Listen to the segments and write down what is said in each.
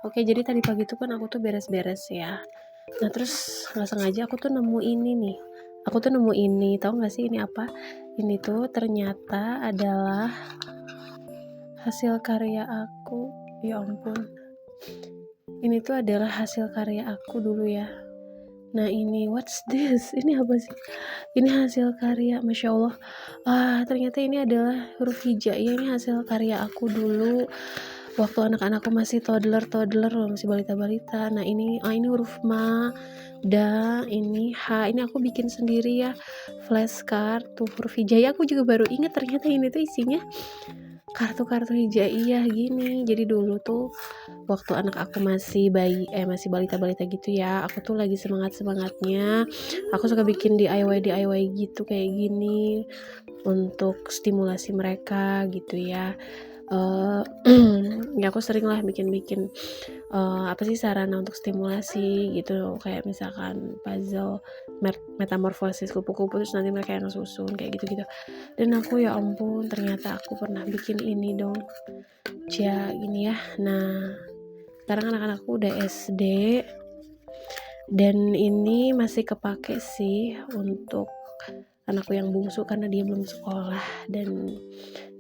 Oke, jadi tadi pagi tuh kan aku tuh beres-beres ya. Nah, terus nggak sengaja aku tuh nemu ini nih. Aku tuh nemu ini, tahu nggak sih ini apa? Ini tuh ternyata adalah hasil karya aku. Ya ampun. Ini tuh adalah hasil karya aku dulu ya. Nah ini, what's this? Ini apa sih? Ini hasil karya, Masya Allah. Ternyata ini adalah huruf hijaiyah. Ini hasil karya aku dulu. Waktu anak-anakku masih toddler loh, masih balita-balita. Nah ini huruf ma, da, ini h. Ini aku bikin sendiri ya, flashcard tuh huruf hijaiyah. Aku juga baru ingat ternyata ini tuh isinya kartu-kartu hijaiyah gini. Jadi dulu tuh waktu anak aku masih masih balita-balita gitu ya, aku tuh lagi semangatnya aku suka bikin DIY gitu kayak gini untuk stimulasi mereka gitu ya. Ya aku sering lah bikin apa sih sarana untuk stimulasi gitu, kayak misalkan puzzle metamorfosis kupu-kupu, terus nanti mereka yang susun kayak gitu-gitu. Dan aku ya ampun, ternyata aku pernah bikin ini dong, gini ya. Nah sekarang anak-anakku udah SD dan ini masih kepake sih untuk anakku yang bungsu karena dia belum sekolah dan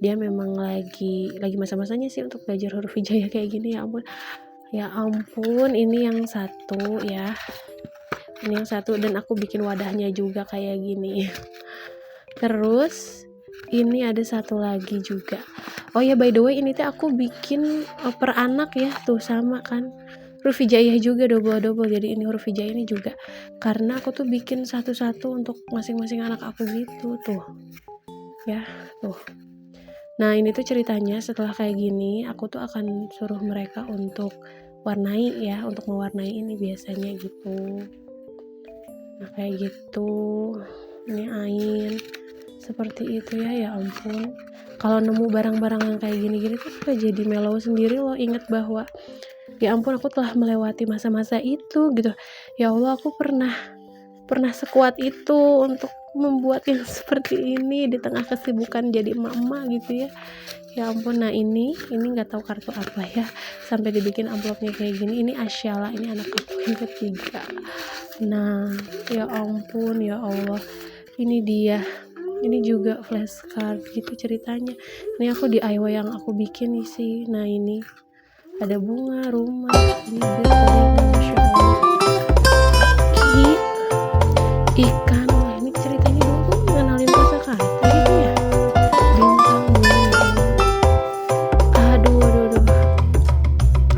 dia memang lagi masa-masanya sih untuk belajar huruf hijaiyah kayak gini. Ya ampun, ini yang satu ya, ini yang satu, dan aku bikin wadahnya juga kayak gini. Terus ini ada satu lagi juga. Oh ya, by the way, ini tuh aku bikin per anak ya, tuh sama kan huruf hijaiyah juga, double. Jadi ini huruf hijaiyah ini juga karena aku tuh bikin satu-satu untuk masing-masing anak aku gitu tuh ya, tuh. Nah ini tuh ceritanya, setelah kayak gini aku tuh akan suruh mereka untuk warnai ya, untuk mewarnai ini biasanya gitu. Nah kayak gitu, ini ain seperti itu ya. Ya ampun, kalau nemu barang-barang yang kayak gini-gini tuh aku jadi mellow sendiri loh, inget bahwa ya ampun aku telah melewati masa-masa itu gitu. Ya Allah, aku pernah sekuat itu untuk membuat yang seperti ini di tengah kesibukan jadi emak-emak gitu ya. Ya ampun. Nah ini nggak tahu kartu apa ya, sampai dibikin amplopnya kayak gini. Ini Asyala, ini anak aku yang ketiga. Nah ya ampun, ya Allah, ini dia. Ini juga flashcard gitu ceritanya. Ini aku DIY yang aku bikin nih sih. Nah ini ada bunga, rumah, bibir, telinga, Masya Allah, kaki, ikan. Wah ini ceritanya dulu tuh ngenalin kosakata gitu ya, bintang, bulan, aduh,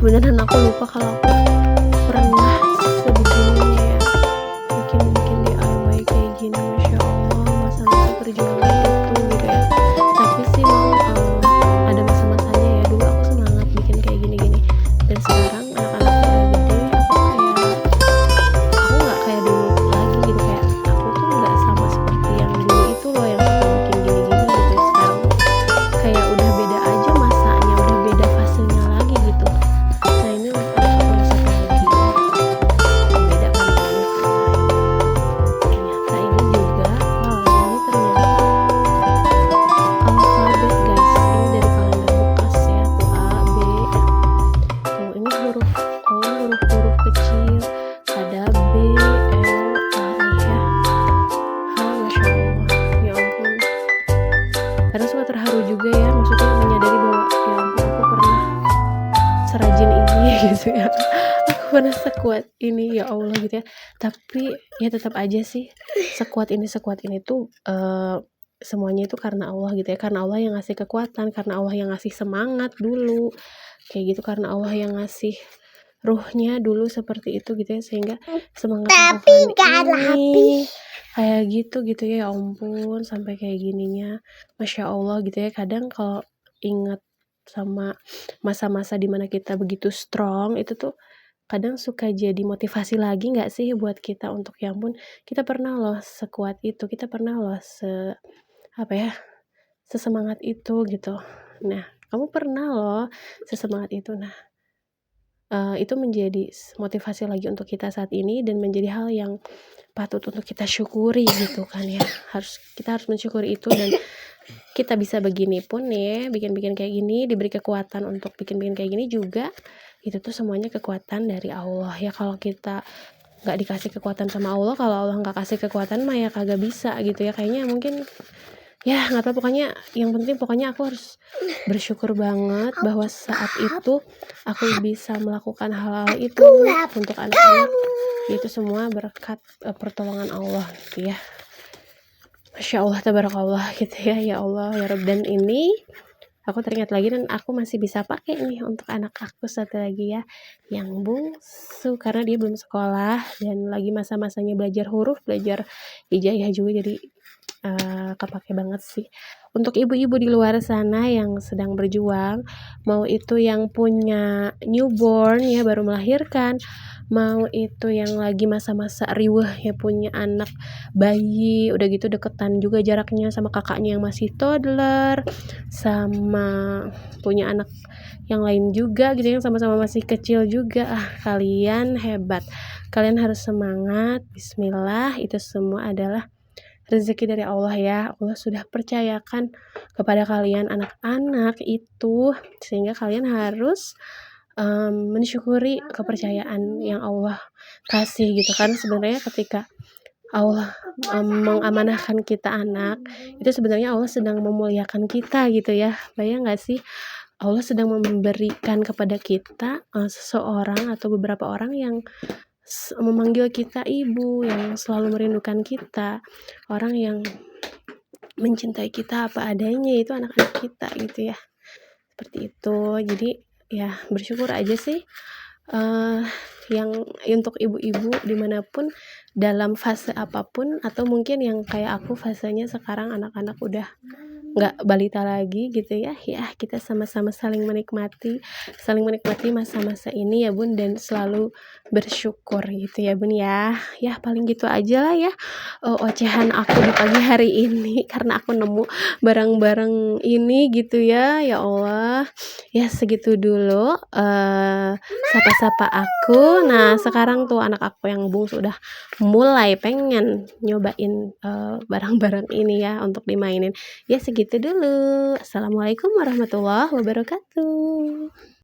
beneran aku lupa kalau aku pernah sebegininya ya, bikin DIY kayak gini. Masya Allah, masa-masa perjuangan itu gitu ya. Tapi sih ada masa-masanya ya, dulu aku semangat bikin kayak gini-gini, dan sekarang anak-anak udah gede, aku nggak kayak dulu lagi gitu. Kayak aku tuh nggak sama seperti yang dulu itu loh, yang suka bikin gini-gini gitu. Sekarang tuh kayak udah beda aja masanya, udah beda fasenya lagi gitu. Nah ini ada satu lagi ya, membedakan banget kan. Ternyata ini juga, ini ternyata alfabet guys. Ini dari kalender bekas ya, tuh A, B. Tuh ini huruf kecil, ada B, L, A nih ya. Masya Allah, ya ampun. Kadang suka terharu juga ya, maksudnya menyadari bahwa ya ampun aku pernah serajin ini gitu ya. Aku pernah sekuat ini, ya Allah gitu ya. Tapi ya tetap aja sih, sekuat ini tuh semuanya itu karena Allah gitu ya. Karena Allah yang ngasih kekuatan, karena Allah yang ngasih semangat dulu kayak gitu, karena Allah yang ngasih ruhnya dulu seperti itu gitu ya, sehingga semangat aku ini kayak gitu ya. Ya ampun, sampai kayak gininya, Masya Allah gitu ya. Kadang kalau ingat sama masa-masa dimana kita begitu strong itu tuh, kadang suka jadi motivasi lagi nggak sih buat kita untuk ya ampun, kita pernah loh sekuat itu, kita pernah loh sesemangat itu gitu. Nah kamu pernah loh sesemangat itu. Nah itu menjadi motivasi lagi untuk kita saat ini, dan menjadi hal yang patut untuk kita syukuri gitu kan ya. Kita harus mensyukuri itu, dan kita bisa begini pun ya, bikin kayak gini, diberi kekuatan untuk bikin kayak gini juga itu tuh semuanya kekuatan dari Allah ya. Kalau kita nggak dikasih kekuatan sama Allah, kalau Allah nggak kasih kekuatan mah ya kagak bisa gitu ya. Kayaknya mungkin ya nggak tahu, pokoknya yang penting pokoknya aku harus bersyukur banget bahwa saat itu aku bisa melakukan hal-hal itu untuk anak-anak. Itu semua berkat pertolongan Allah gitu ya. Masya Allah, tabarakallah gitu ya. Ya Allah ya Rabb. Dan ini aku teringat lagi dan aku masih bisa pakai nih untuk anak aku satu lagi ya, yang bungsu, karena dia belum sekolah dan lagi masa-masanya belajar huruf, belajar hijaiyah juga, jadi kepake banget sih. Untuk ibu-ibu di luar sana yang sedang berjuang, mau itu yang punya newborn ya, baru melahirkan, mau itu yang lagi masa-masa riweuh ya, punya anak bayi, udah gitu deketan juga jaraknya sama kakaknya yang masih toddler, sama punya anak yang lain juga gitu yang sama-sama masih kecil juga. Kalian hebat, kalian harus semangat, bismillah, itu semua adalah rezeki dari Allah ya. Allah sudah percayakan kepada kalian anak-anak itu, sehingga kalian harus mensyukuri kepercayaan yang Allah kasih gitu kan. Sebenarnya ketika Allah mengamanahkan kita anak, itu sebenarnya Allah sedang memuliakan kita gitu ya. Bayang gak sih, Allah sedang memberikan kepada kita seseorang atau beberapa orang yang memanggil kita ibu, yang selalu merindukan kita, orang yang mencintai kita apa adanya, itu anak-anak kita gitu ya. Seperti itu. Jadi ya bersyukur aja sih yang untuk ibu-ibu dimanapun, dalam fase apapun, atau mungkin yang kayak aku fasenya sekarang anak-anak udah nggak balita lagi gitu ya. Ya kita sama-sama saling menikmati masa-masa ini ya Bun, dan selalu bersyukur gitu ya Bun ya. Ya paling gitu aja lah ya ocehan aku di pagi hari ini karena aku nemu barang-barang ini gitu ya. Ya Allah, ya segitu dulu sapa-sapa aku. Nah sekarang tuh anak aku yang bungsu udah mulai pengen nyobain barang-barang ini ya untuk dimainin. Ya segitu dulu. Assalamualaikum warahmatullahi wabarakatuh.